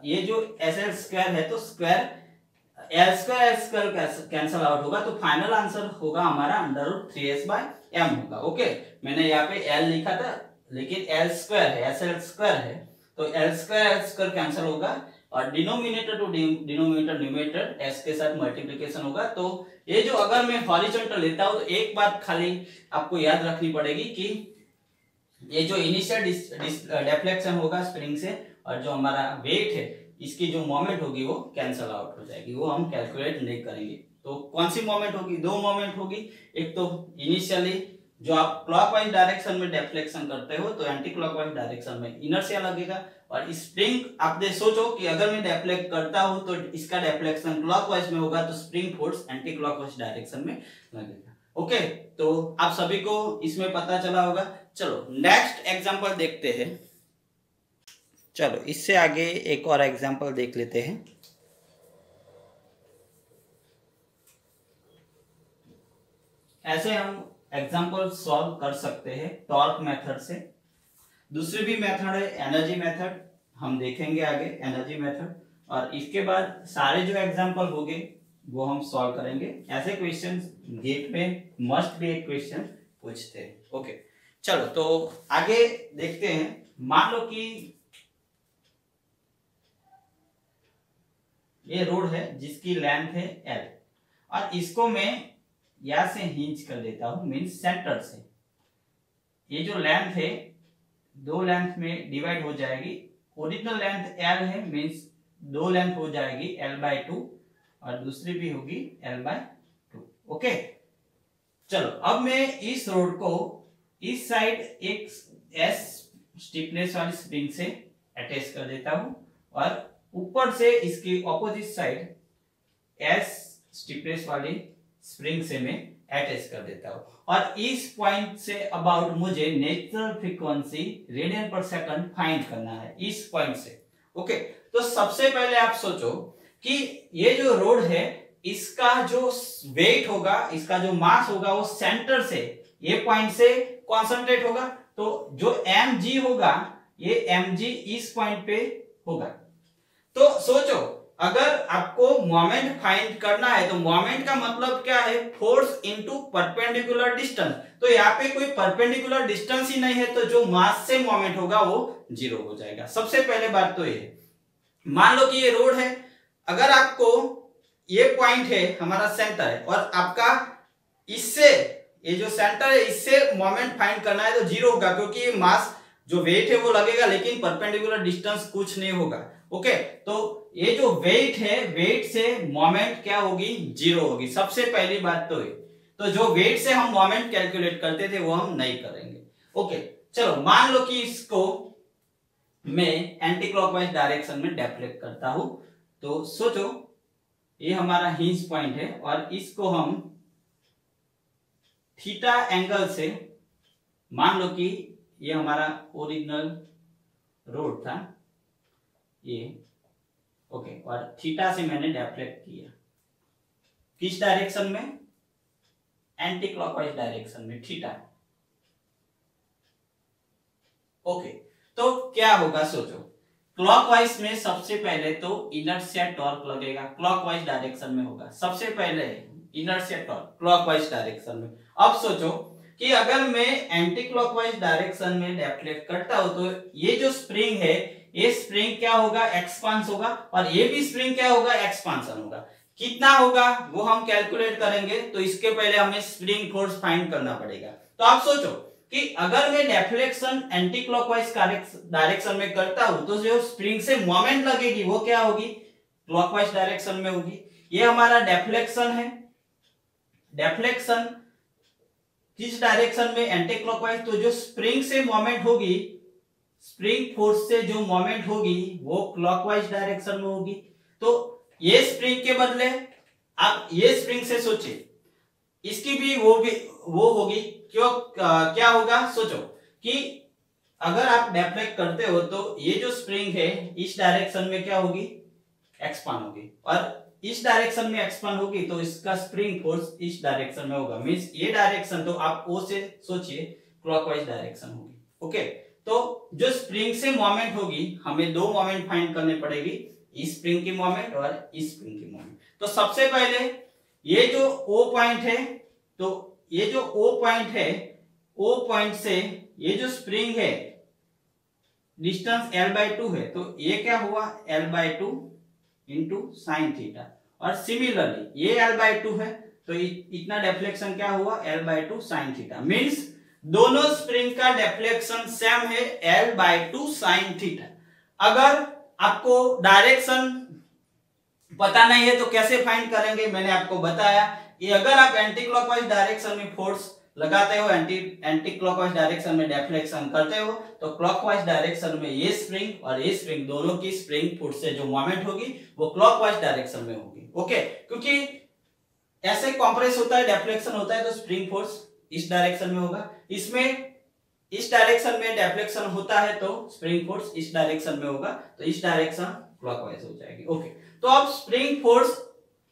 ये जो SL स्क्वायर है तो square L square cancel out होगा, तो फाइनल आंसर होगा हमारा √3s/m होगा। ओके, मैंने यहाँ पे L लिखा था लेकिन L स्क्वायर है, SL स्क्वायर है, तो L स्क्वायर कैंसल होगा और denominator to denominator numerator s के साथ मल्टीप्लिकेशन होगा। तो ये जो अगर मैं हॉरिजॉन्टल लेता हूं तो एक बात खाली आपको याद रखनी पड़ेगी कि ये जो इनिशियल डिफ्लेक्शन होगा स्प्रिंग से और जो हमारा वेट है इसकी जो मोमेंट होगी वो कैंसल आउट हो जाएगी, वो हम कैलकुलेट नहीं करेंगे। तो कौन सी मोमेंट होगी? दो मोमेंट होगी। एक तो इनिशियली जो आप क्लॉकवाइज डायरेक्शन में डिफ्लेक्शन करते हो तो एंटी क्लॉकवाइज डायरेक्शन में इनर्शिया लगेगा, और स्प्रिंग आपने सोचो कि अगर मैं डिफ्लेक्ट करता हूं तो इसका डिफ्लेक्शन क्लॉकवाइज में होगा तो spring force anti clockwise direction में लगेगा। ओके, तो आप सभी को इसमें पता चला होगा। चलो नेक्स्ट एग्जांपल देखते हैं। चलो इससे आगे एक और एग्जांपल देख लेते हैं। ऐसे हम एग्जांपल सॉल्व कर सकते हैं टॉर्क मेथड से। दूसरी भी मेथड है एनर्जी मेथड, हम देखेंगे आगे एनर्जी मेथड, और इसके बाद सारे जो एग्जांपल होंगे वो हम सॉल्व करेंगे। ऐसे क्वेश्चंस गेट में मस्ट भी एक क्वेश्चन पूछते हैं। ओके, चलो तो आगे देखते हैं। मान लो कि ये रोड है जिसकी लेंथ है L और इसको मैं यहां से हिंज कर देता हूं, मींस सेंटर से। ये जो लेंथ है दो लेंथ में डिवाइड हो जाएगी। ओरिजिनल लेंथ L है, मींस दो लेंथ हो जाएगी L/2 और दूसरी भी होगी L/2। ओके, चलो अब मैं इस रोड को इस साइड एक S स्टिफनेस वाली स्प्रिंग से अटैच कर देता हूं और ऊपर से इसकी ऑपोजिट साइड S स्टिफनेस वाली स्प्रिंग से मैं अटैच कर देता हूं, और इस पॉइंट से अबाउट मुझे natural frequency radian per second find करना है इस पॉइंट से। ओके, तो सबसे पहले आप सोचो कि ये जो रोड है इसका जो वेट होगा, इसका जो मास होगा वो सेंटर से ये पॉइंट से कॉन्सेंट्रेट होगा, तो जो mg होगा ये mg इस पॉइंट पे होगा। तो सोचो अगर आपको मोमेंट फाइंड करना है तो मोमेंट का मतलब क्या है? Force into perpendicular distance. तो यहाँ पे कोई परपेंडिकुलर डिस्टेंस ही नहीं है तो जो मास से मोमेंट होगा वो जीरो हो जाएगा। सबसे पहले बात तो ये, मान लो कि ये रोड है, अगर आपको ये पॉइंट है हमारा सेंटर है और आपका इससे ये जो सेंटर है इससे मोमेंट फाइंड करना है तो जीरो होगा, क्योंकि ये मास जो वेट है वो लगेगा लेकिन परपेंडिकुलर डिस्टेंस कुछ नहीं होगा। ओके, तो ये जो वेट है वेट से मोमेंट क्या होगी? जीरो होगी। सबसे पहली बात तो ये, तो जो वेट से हम मोमेंट कैलकुलेट करते थे वो हम नहीं करेंगे। ओके, चलो मान लो कि इसको मैं एंटी क्लॉकवाइज डायरेक्शन में डिफ्लेक्ट करता हूं, तो सोचो ये हमारा हिंज पॉइंट है और इसको हम थीटा एंगल से, मान लो कि ये हमारा ओरिजिनल रोड था ये। ओके, और थीटा से मैंने डिफ्लेक्ट किया किस डायरेक्शन में? एंटी क्लॉकवाइज डायरेक्शन में, थीटा। ओके, तो क्या होगा सोचो, क्लॉकवाइज में सबसे पहले तो इनर्शिया टॉर्क लगेगा, क्लॉकवाइज डायरेक्शन में होगा। सबसे पहले इनर्शिया टॉर्क क्लॉकवाइज डायरेक्शन में। अब सोचो कि अगर मैं एंटी क्लॉकवाइज डायरेक्शन में डिफ्लेक्ट करता हूं तो ये जो स्प्रिंग है ये स्प्रिंग क्या होगा? एक्सपांस होगा, और ये भी स्प्रिंग क्या होगा? एक्सपांशन होगा। कितना होगा वो हम कैलकुलेट करेंगे, तो इसके पहले हमें स्प्रिंग फोर्स फाइंड करना पड़ेगा। तो आप सोचो कि अगर मैं डिफ्लेक्शन एंटी क्लॉकवाइज डायरेक्शन में करता हूं तो जो स्प्रिंग से मोमेंट लगेगी वो क्या होगी? क्लॉकवाइज डायरेक्शन में होगी। ये हमारा डिफ्लेक्शन है, डिफ्लेक्शन किस डायरेक्शन में? Anti clockwise. तो जो स्प्रिंग से मोमेंट होगी, स्प्रिंग फोर्स से जो मोमेंट होगी वो क्लॉकवाइज डायरेक्शन में होगी। तो ये स्प्रिंग के बदले आप ये स्प्रिंग से सोचिए, इसकी भी वो होगी। क्यों क्या होगा? सोचो कि अगर आप डिफ्लेक्ट करते हो तो ये जो स्प्रिंग है इस डायरेक्शन में क्या होगी? एक्सपांड होगी, और इस डायरेक्शन में एक्सपांड होगी तो इसका स्प्रिंग फोर्स इस डायरेक्शन में होगा। मींस ये डायरेक्शन तो आप ओ से सोचिए क्लॉकवाइज डायरेक्शन होगी। ओके, तो जो स्प्रिंग से मोमेंट होगी, हमें दो मोमेंट फाइंड करने पड़ेगी, इस स्प्रिंग की मोमेंट और इस स्प्रिंग की मोमेंट। तो सबसे पहले ये जो O पॉइंट है, तो ये जो O पॉइंट है, O पॉइंट से ये जो स्प्रिंग है डिस्टेंस L/2 है, तो ये क्या हुआ L/2 इंटू साइन थीटा, और सिमिलरली ये L/2 है, तो इतना डिफ्लेक्शन क्या हुआ L/2 साइन थीटा। मींस दोनों स्प्रिंग का डिफ्लेक्शन सेम है L/2 साइन थीटा। अगर आपको डायरेक्शन पता नहीं है तो कैसे फाइंड करेंगे, मैंने आपको बताया कि अगर आप एंटी क्लॉकवाइज डायरेक्शन में फोर्स लगाते हो, एंटी क्लॉकवाइज डायरेक्शन में डिफ्लेक्शन करते हो, तो क्लॉकवाइज डायरेक्शन में ये स्प्रिंग और ये स्प्रिंग दोनों की स्प्रिंग फोर्स से जो मोमेंट होगी वो क्लॉकवाइज डायरेक्शन में होगी। ओके, क्योंकि ऐसे कंप्रेस होता है, डिफ्लेक्शन होता है, तो स्प्रिंग फोर्स इस डायरेक्शन में होगा, इसमें इस डायरेक्शन में डिफ्लेक्शन होता है तो स्प्रिंग फोर्स इस डायरेक्शन में होगा, तो इस डायरेक्शन क्लॉकवाइज हो जाएगी। ओके, तो अब स्प्रिंग फोर्स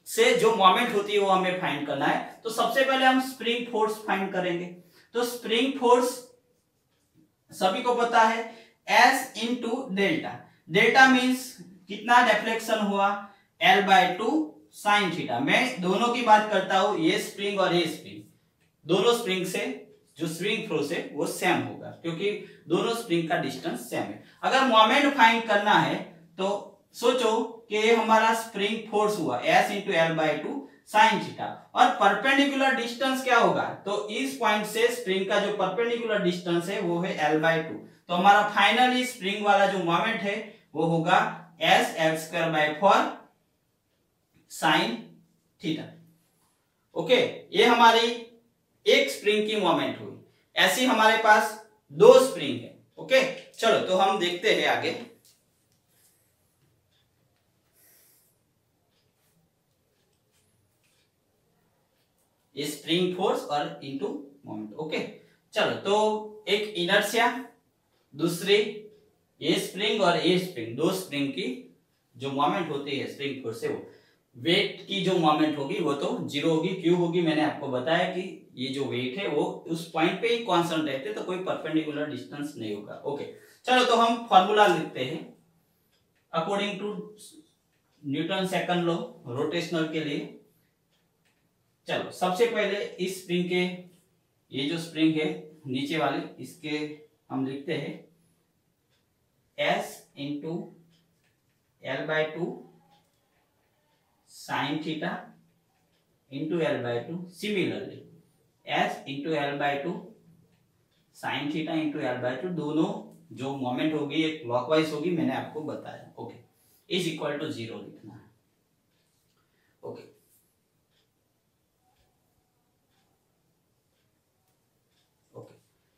से जो मोमेंट होती है वो हमें फाइंड करना है। तो सबसे पहले हम स्प्रिंग फोर्स फाइंड करेंगे। तो स्प्रिंग फोर्स सभी को पता है S into delta. Delta means कितना डिफ्लेक्शन हुआ L/2 साइन थीटा। मैं दोनों की बात करता हूं, ये स्प्रिंग और ये स्प्रिंग, दोनों स्प्रिंग से जो स्प्रिंग फोर्स है वो सेम होगा, क्योंकि दोनों स्प्रिंग का डिस्टेंस सेम है। अगर मोमेंट फाइंड करना है तो सोचो कि ये हमारा स्प्रिंग फोर्स हुआ S into L/2 sine theta, और परपेंडिकुलर डिस्टेंस क्या होगा, तो इस पॉइंट से स्प्रिंग का जो परपेंडिकुलर डिस्टेंस है वो है L/2। तो हमारा फाइनली स्प्रिंग वाला जो मोमेंट है वो होगा S L²/4 sine theta. Okay, ये हमारी एक स्प्रिंग की मोमेंट हुई। ऐसी हमारे पास दो स्प्रिंग है। ओके, चलो तो हम देखते हैं आगे। ये स्प्रिंग फोर्स और इनटू मोमेंट। ओके, चलो तो एक इनर्शिया, दूसरी ये स्प्रिंग और ये स्प्रिंग, दो स्प्रिंग की जो मोमेंट होती है स्प्रिंग फोर्स से, वो वेट की जो मोमेंट होगी वो तो जीरो होगी। क्यों होगी, मैंने आपको बताया कि ये जो वेट है वो उस पॉइंट पे ही कांस्टेंट रहते, तो कोई परपेंडिकुलर डिस्टेंस नहीं होगा। ओके, चलो तो हम फॉर्मूला लिखते हैं according to Newton second law rotational के लिए। चलो सबसे पहले इस स्प्रिंग के, ये जो स्प्रिंग है नीचे वाले, इसके हम लिखते हैं S into L/2 sine theta into L/2, similarly S into L/2 sine theta into L/2, दोनों जो मोमेंट होगी ये क्लॉकवाइज होगी, मैंने आपको बताया। ओके, इज इक्वल टू 0 लिखना है। ओके,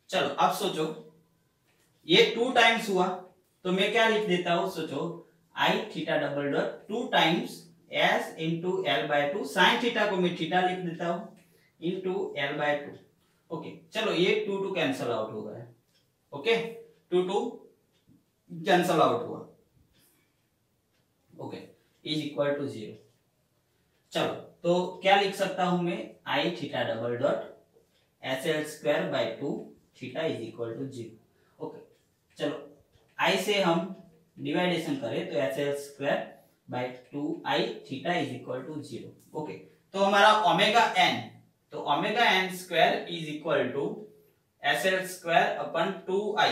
चलो अब सोचो ये 2 टाइम्स हुआ, तो मैं क्या लिख देता हूं, सोचो I theta double dot 2 times S into L/2 sign theta को मैं थीटा लिख देता हूं इंटू L/2। ओके, चलो ये 2 कैंसल आउट हो गया। ओके, 2 कैंसल आउट हुआ। Okay, is equal to 0। चलो तो क्या लिख सकता हूं मैं, I theta double dot SL²/2 theta is equal to 0। Okay, चलो I से हम डिवाइडेशन करें तो SL²/2 I theta is equal to 0। Okay, तो हमारा ओमेगा n, तो omega n² is equal to SL²/2I।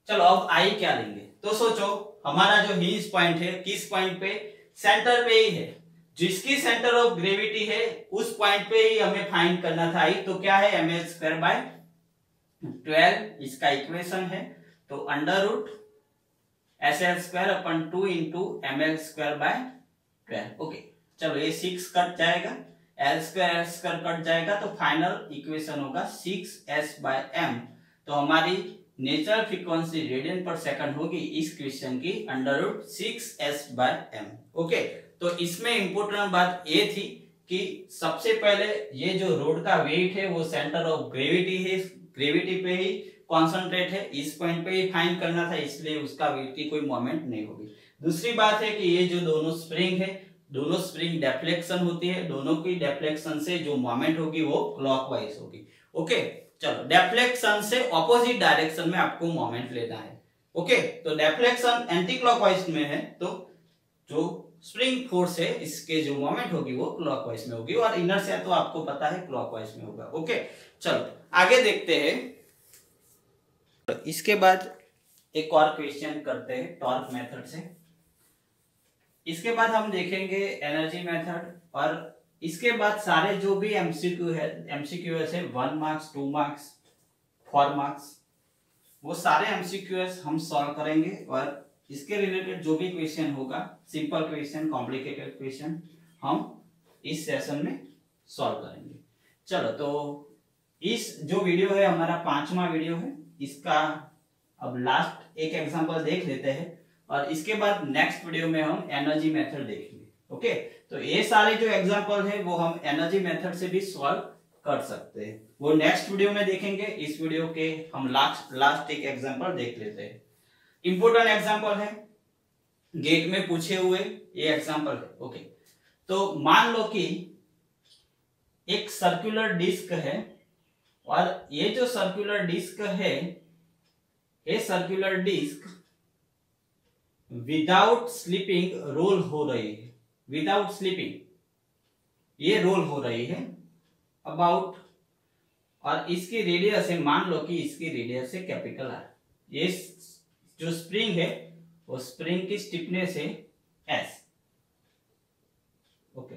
चलो अब I क्या लेंगे, तो सोचो हमारा जो हिंज पॉइंट है किस पॉइंट पे, सेंटर पे ही है, जिसकी सेंटर ऑफ ग्रेविटी है उस पॉइंट पे ही हमें फाइंड करना था। तो क्या है ml²/12, इसका इक्वेशन है, तो under root SL²/2 into ml²/12। Okay, चलो ये 6 कट जाएगा, L² कट जाएगा, तो फाइनल इक्वेशन होगा 6s/m। तो हमारी natural frequency radian per second होगी इस क्वेश्चन की अंडर रूट 6s/m। ओके, तो इसमें इंपोर्टेंट बात ये थी कि सबसे पहले ये जो रोड का वेट है वो सेंटर ऑफ ग्रेविटी है, ग्रेविटी पे ही कॉन्सेंट्रेट है, इस पॉइंट पे ही फाइंड करना था, इसलिए उसका वेट की कोई मोमेंट नहीं होगी। दूसरी बात है कि ये जो दोनों स्प्रिंग है, दोनों स्प्रिंग डिफ्लेक्शन होती है, दोनों की डिफ्लेक्शन से जो मोमेंट होगी वो क्लॉकवाइज होगी। ओके, चलो डेफ्लेक्शन से ऑपोजिट डायरेक्शन में आपको मोमेंट लेना है। ओके, तो डेफ्लेक्शन एंटी क्लॉकवाइज में है, तो जो स्प्रिंग फोर्स है इसके जो मोमेंट होगी वो क्लॉकवाइज में होगी, और इनर्शिया तो आपको पता है क्लॉकवाइज में होगा। ओके, चलो आगे देखते हैं। तो इसके बाद एक और क्वेश्चन करते हैं टॉर्क मेथड से। इसके बाद हम देखेंगे एनर्जी मेथड, और इसके बाद सारे जो भी एमसीक्यू है, एमसीक्यूएस है 1 मार्क्स 2 मार्क्स 4 मार्क्स, वो सारे एमसीक्यूएस हम सॉल्व करेंगे, और इसके रिलेटेड जो भी क्वेश्चन होगा, सिंपल क्वेश्चन, कॉम्प्लिकेटेड क्वेश्चन, हम इस सेशन में सॉल्व करेंगे। चलो, तो इस जो वीडियो है हमारा 5वां वीडियो है, इसका अब लास्ट एक एग्जांपल देख लेते हैं, और इसके बाद नेक्स्ट वीडियो में हम एनर्जी मेथड देखेंगे। ओके, तो ये सारे जो एग्जांपल है वो हम एनर्जी मेथड से भी सॉल्व कर सकते हैं, वो नेक्स्ट वीडियो में देखेंगे। इस वीडियो के हम लास्ट एक एग्जांपल देख लेते हैं। इंपोर्टेंट एग्जांपल है, गेट में पूछे हुए ये एग्जांपल है। ओके, तो मान लो कि एक सर्कुलर डिस्क है, और ये जो सर्कुलर डिस्क है, ये circular disc without slipping roll हो रही है, विदाउट स्लिपिंग ये रोल हो रही है अबाउट, और इसकी रेडियस है, मान लो कि इसकी रेडियस है कैपिटल आर। ये जो स्प्रिंग है वो स्प्रिंग की स्टिफनेस है एस। ओके,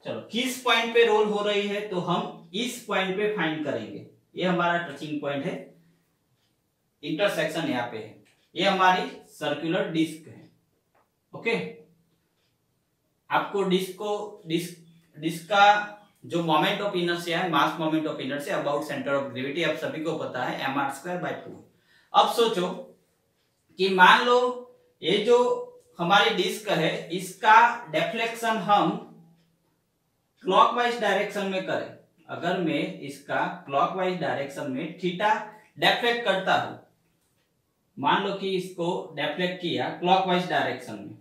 चलो किस पॉइंट पे रोल हो रही है, तो हम इस पॉइंट पे फाइंड करेंगे। ये हमारा टचिंग पॉइंट है, इंटरसेक्शन यहाँ पे है, ये हमारी सर्कुलर डिस्क है। ओके, आपको डिस्क का जो मोमेंट ऑफ इनर्शिया है, मास moment of inertia about centre of gravity, आप सभी को पता है mr²/2। अब सोचो कि मान लो ये जो हमारी डिस्क है, इसका डेफ्लेक्शन हम क्लॉकवाइज डायरेक्शन में करें। अगर मैं इसका क्लॉकवाइज डायरेक्शन में थीटा डेफ्लेक्ट करता हूं, मान लो कि इसको डेफ्लेक्ट किया क्लॉकवाइज डायरेक्शन में,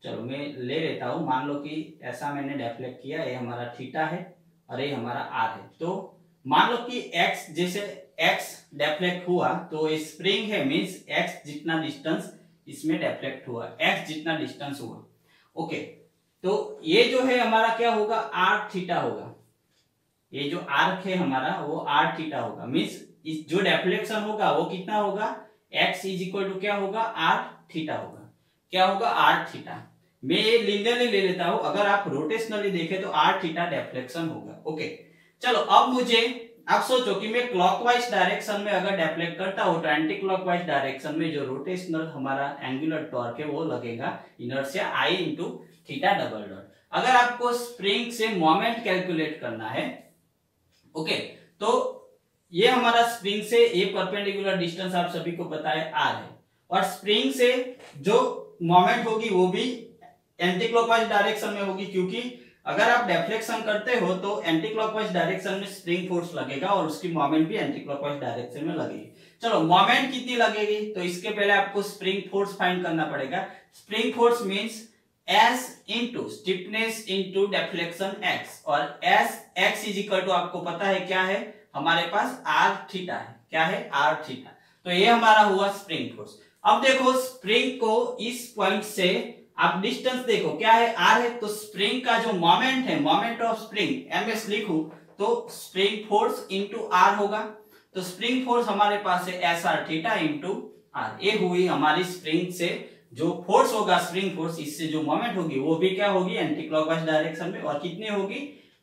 चलो मैं ले लेता हूं, मान लो कि ऐसा मैंने डेफ्लेक्ट किया, ये हमारा थीटा है और ये हमारा आर है। तो मान लो कि एक्स, जैसे एक्स डेफ्लेक्ट हुआ तो ये स्प्रिंग है, मींस एक्स जितना डिस्टेंस इसमें डेफ्लेक्ट हुआ, एक्स जितना डिस्टेंस हुआ। ओके, तो ये जो है हमारा क्या होगा, आर थीटा होगा। ये जो आर्क है हमारा वो आर थीटा होगा, मींस इस जो डेफ्लेक्शन होगा वो कितना होगा, x इज इक्वल टू क्या होगा, आर थीटा होगा। क्या होगा, आर थीटा। मैं ये लिनियरली ले लेता हूं, अगर आप रोटेशनली देखें तो आर थीटा डेफ्लेक्शन होगा। ओके, चलो अब मुझे, आप सोचो कि मैं क्लॉकवाइज डायरेक्शन में अगर डेफ्लेक्ट करता हूं, तो एंटी क्लॉकवाइज डायरेक्शन में जो रोटेशनल हमारा एंगुलर टॉर्क है वो लगेगा inertia I into theta double dot. अगर आपको स्प्रिंग से मोमेंट कैलकुलेट करना है, ओके, तो ये हमारा स्प्रिंग से ये परपेंडिकुलर डिस्टेंस आप सभी को पता है r है, और स्प्रिंग से जो मोमेंट होगी वो भी एंटी क्लॉकवाइज डायरेक्शन में होगी, क्योंकि अगर आप डेफ्लेक्शन करते हो तो एंटी क्लॉकवाइज डायरेक्शन में स्प्रिंग फोर्स लगेगा और उसकी मोमेंट भी एंटी क्लॉकवाइज डायरेक्शन में लगेगी। चलो मोमेंट कितनी लगेगी, तो इसके पहले आपको स्प्रिंग फोर्स फाइंड करना पड़ेगा। Spring force means S into stiffness into deflection x, और x इज इक्वल टू आपको पता है क्या है, हमारे पास r थीटा है। क्या है, r थीटा। तो ये हमारा हुआ स्प्रिंग फोर्स। अब देखो स्प्रिंग को इस पॉइंट से आप डिस्टेंस देखो क्या है, r है, तो स्प्रिंग का जो मोमेंट है, मोमेंट ऑफ स्प्रिंग ms लिखूं तो स्प्रिंग फोर्स इंटू r होगा। तो स्प्रिंग फोर्स हमारे पास है SR थीटा इंटू r। ये हुई हमारी स्प्रिंग से जो फोर्स होगा, स्प्रिंग फोर्स, इससे जो मोमेंट होगी वो भी क्या होगी, एंटी क्लॉकवाइज डायरेक्शन में, और कितनी होगी,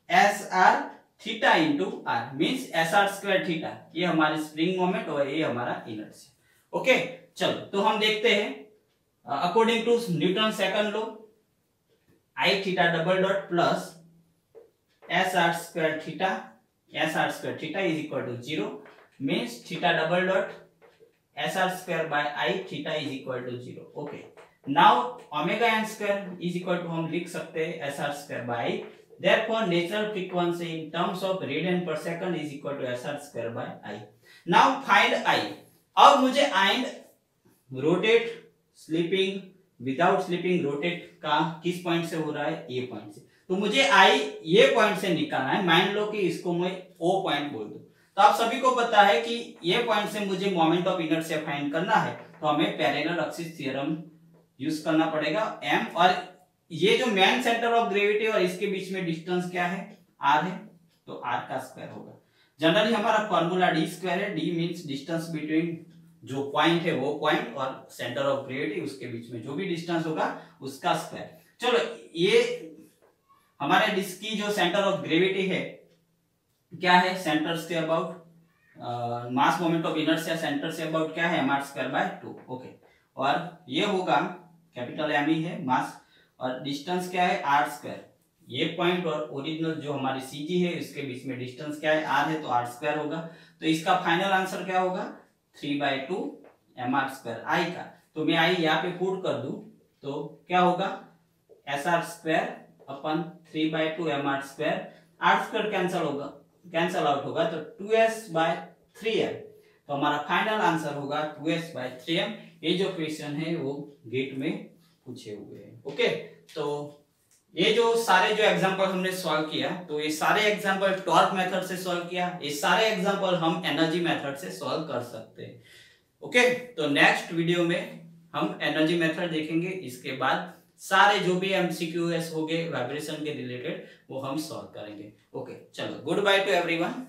SR theta into r, means SR² theta. ये हमारी स्प्रिंग मोमेंट और ये हमारा इनर्शिया। ओके, चलो तो हम देखते हैं, according to Newton second law, I theta double dot plus SR² theta, SR² theta is equal to 0, means theta double dot SR² by I theta is equal to 0। Okay, now omega n square is equal to हम लिख सकते हैं SR² by I, therefore natural frequency in terms of radian per second is equal to SR² by I। now find I। अब मुझे आइंड rotate, sleeping, without sleeping rotate का किस पॉइंट से हो रहा है, ये पॉइंट से। तो मुझे आई ये पॉइंट से निकालना है। मान लो कि इसको मैं ओ पॉइंट बोल दूं, तो आप सभी को पता है कि ये पॉइंट से मुझे मोमेंट ऑफ इनर्शिया फाइंड करना है, तो हमें पैरेलल एक्सिस थ्योरम यूज करना पड़ेगा एम, और ये जो मेन सेंटर ऑफ ग्रेविटी और इसके बीच में डिस्टेंस क्या है, आर है, तो आर का स्क्वायर होगा। जनरली हमारा फॉर्मूला डी स्क्वायर है, डी मींस डिस्टेंस बिटवीन जो पॉइंट है वो पॉइंट और सेंटर ऑफ ग्रेविटी, उसके बीच में जो भी डिस्टेंस होगा उसका स्क्वायर। चलो, ये हमारे डिस्क की जो सेंटर ऑफ ग्रेविटी है क्या है, centre say about mass moment of inertia centre say about क्या है, mr स्क्वायर बाय 2। ओके, और ये होगा कैपिटल एम ही है मास, और डिस्टेंस क्या है, आर स्क्वायर। ये पॉइंट और ओरिजिनल जो हमारी सीजी है इसके बीच में डिस्टेंस क्या है, आर है, तो आर स्क्वायर होगा। तो इसका फाइनल आंसर क्या होगा, 3/2 mr स्क्वायर आई का। तो मैं आई यहाँ पे पुट कर दूं तो क्या होगा, SR स्क्वायर अपन 3/2 mr square, R square cancel out होगा, तो 2s/3m। तो हमारा फाइनल आंसर होगा 2s/3m। ये जो क्वेश्चन है वो गेट में पूछे हुए हैं। ओके, तो ये जो सारे जो एग्जांपल हमने सॉल्व किया, तो ये सारे एग्जांपल टॉर्क मेथड से सॉल्व किया, ये सारे एग्जांपल हम एनर्जी मेथड से सॉल्व कर सकते हैं। ओके, तो नेक्स्ट वीडियो में हम एनर्जी मेथड देखेंगे, इसके बाद सारे जो भी एमसीक्यूएस हो गए वाइब्रेशन के रिलेटेड वो हम सॉल्व करेंगे। ओके, चलो, गुड बाय टू एवरीवन।